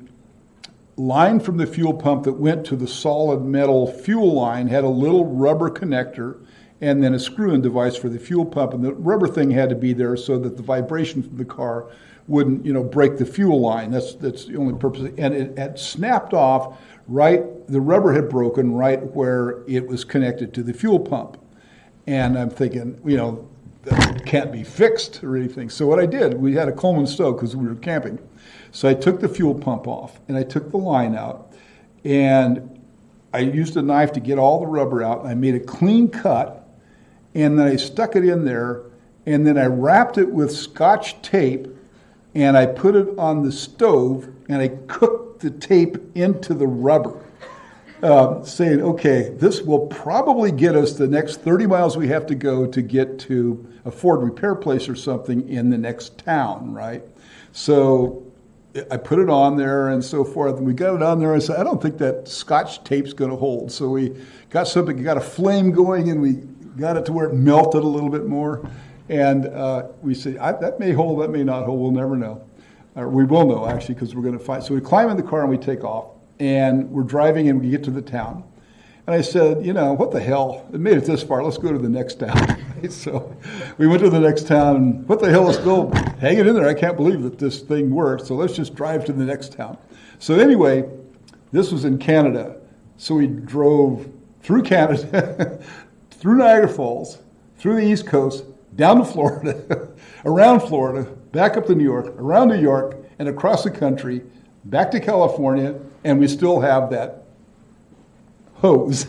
line from the fuel pump that went to the solid metal fuel line had a little rubber connector and then a screw-in device for the fuel pump, and the rubber thing had to be there so that the vibration from the car wouldn't, break the fuel line. That's the only purpose. And it had snapped off the rubber had broken right where it was connected to the fuel pump. And I'm thinking, that can't be fixed or anything. So what I did, we had a Coleman stove because we were camping. So I took the fuel pump off and I took the line out and I used a knife to get all the rubber out. I made a clean cut and then I stuck it in there and then I wrapped it with Scotch tape and I put it on the stove and I cooked the tape into the rubber. Saying, okay, this will probably get us the next 30 miles we have to go to get to a Ford repair place or something in the next town, right? So I put it on there and so forth, and we got it on there, and I said, I don't think that Scotch tape's going to hold. So we got a flame going, and we got it to where it melted a little bit more, and we said, that may hold, that may not hold, we'll never know. We will know, actually, because we're going to find. So we climb in the car and we take off. And we're driving and we get to the town. And I said, what the hell? It made it this far. Let's go to the next town. So we went to the next town. And what the hell is still hanging in there? I can't believe that this thing worked. So let's just drive to the next town. So anyway, this was in Canada. So we drove through Canada, through Niagara Falls, through the East Coast, down to Florida, around Florida, back up to New York, around New York, and across the country, back to California, and we still have that hose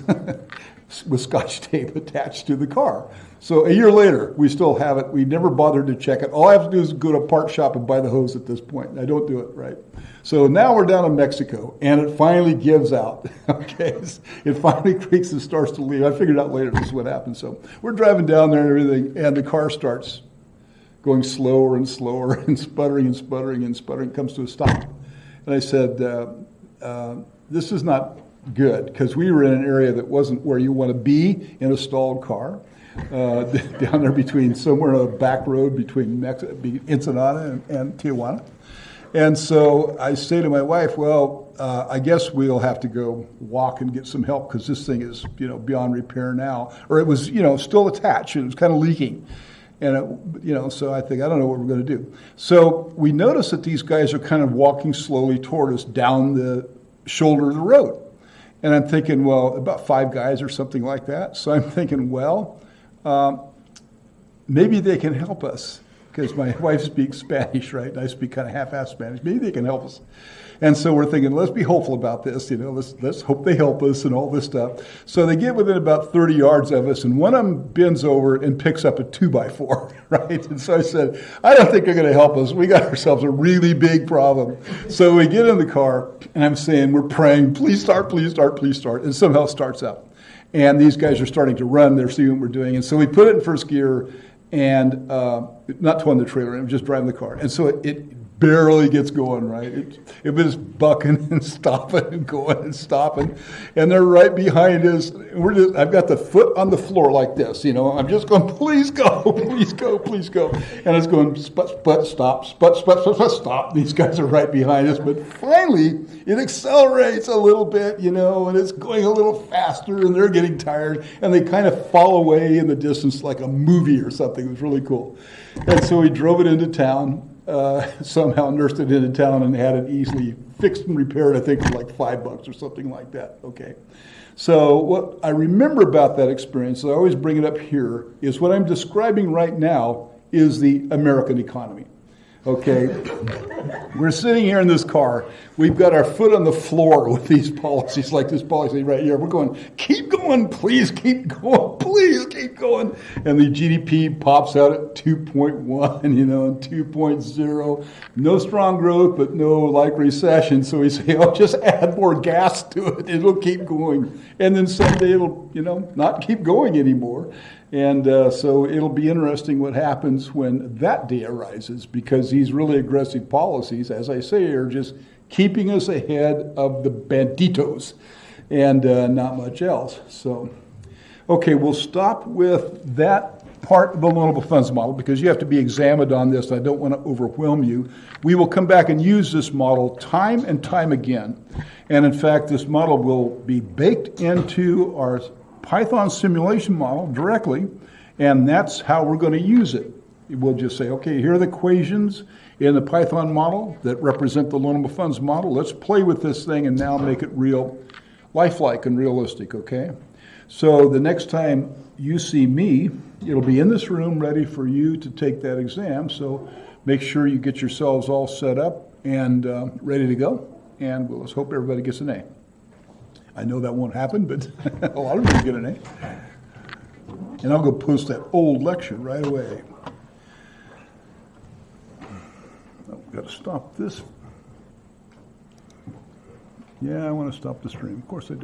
with Scotch tape attached to the car. So a year later, we still have it. We never bothered to check it. All I have to do is go to a park shop and buy the hose at this point. I don't do it, right? So now we're down in Mexico, and it finally gives out. Okay, it finally creaks and starts to leave. I figured out later this is what happened. So we're driving down there and everything, and the car starts going slower and slower and sputtering and sputtering and sputtering. It comes to a stop. And I said, this is not good, because we were in an area that wasn't where you want to be in a stalled car, down there between somewhere on a back road between Ensenada and Tijuana. And so I say to my wife, well, I guess we'll have to go walk and get some help, because this thing is, beyond repair now. Or it was, still attached. It was kind of leaking. And, so I think, I don't know what we're going to do. So we notice that these guys are kind of walking slowly toward us down the shoulder of the road. And I'm thinking, well, about 5 guys or something like that. So I'm thinking, well, maybe they can help us, because my wife speaks Spanish, right? And I speak kind of half-assed Spanish. Maybe they can help us. And so we're thinking, let's be hopeful about this, let's hope they help us and all this stuff. So they get within about 30 yards of us, and one of them bends over and picks up a 2x4, right? And so I said, I don't think they're going to help us. We got ourselves a really big problem. So we get in the car, and I'm saying, we're praying, please start, please start, please start. And somehow it starts up. And these guys are starting to run. They're seeing what we're doing. And so we put it in first gear, and not towing the trailer, I'm just driving the car. And so it barely gets going, right? It was bucking and stopping and going and stopping, and they're right behind us. I've got the foot on the floor like this, I'm just going, please go, please go, please go. And it's going, stop. These guys are right behind us, but finally it accelerates a little bit, and it's going a little faster, and they're getting tired, and they kind of fall away in the distance like a movie or something. It was really cool. And so we drove it into town. Somehow nursed it into town and had it easily fixed and repaired, I think, for like $5 or something like that. Okay. So what I remember about that experience, I always bring it up here, is what I'm describing right now is the American economy. Okay. We're sitting here in this car. We've got our foot on the floor with these policies, like this policy right here. We're going, keep going, please keep going, please keep going. And the GDP pops out at 2.1, and 2.0. No strong growth, but no like recession. So we say, just add more gas to it. It'll keep going. And then someday it'll, not keep going anymore. And so it'll be interesting what happens when that day arises, because these really aggressive policies, as I say, are just keeping us ahead of the banditos and not much else. So, okay, we'll stop with that part of the loanable funds model, because you have to be examined on this. I don't want to overwhelm you. We will come back and use this model time and time again. And in fact, this model will be baked into our Python simulation model directly, and that's how we're going to use it. We'll just say, okay, here are the equations in the Python model that represent the loanable funds model. Let's play with this thing and now make it real lifelike and realistic, okay? So the next time you see me, it'll be in this room ready for you to take that exam. So make sure you get yourselves all set up and ready to go. And we'll just hope everybody gets an A. I know that won't happen, but a lot of you will get an A. And I'll go post that old lecture right away. I've got to stop this. Yeah, I want to stop the stream. Of course I do.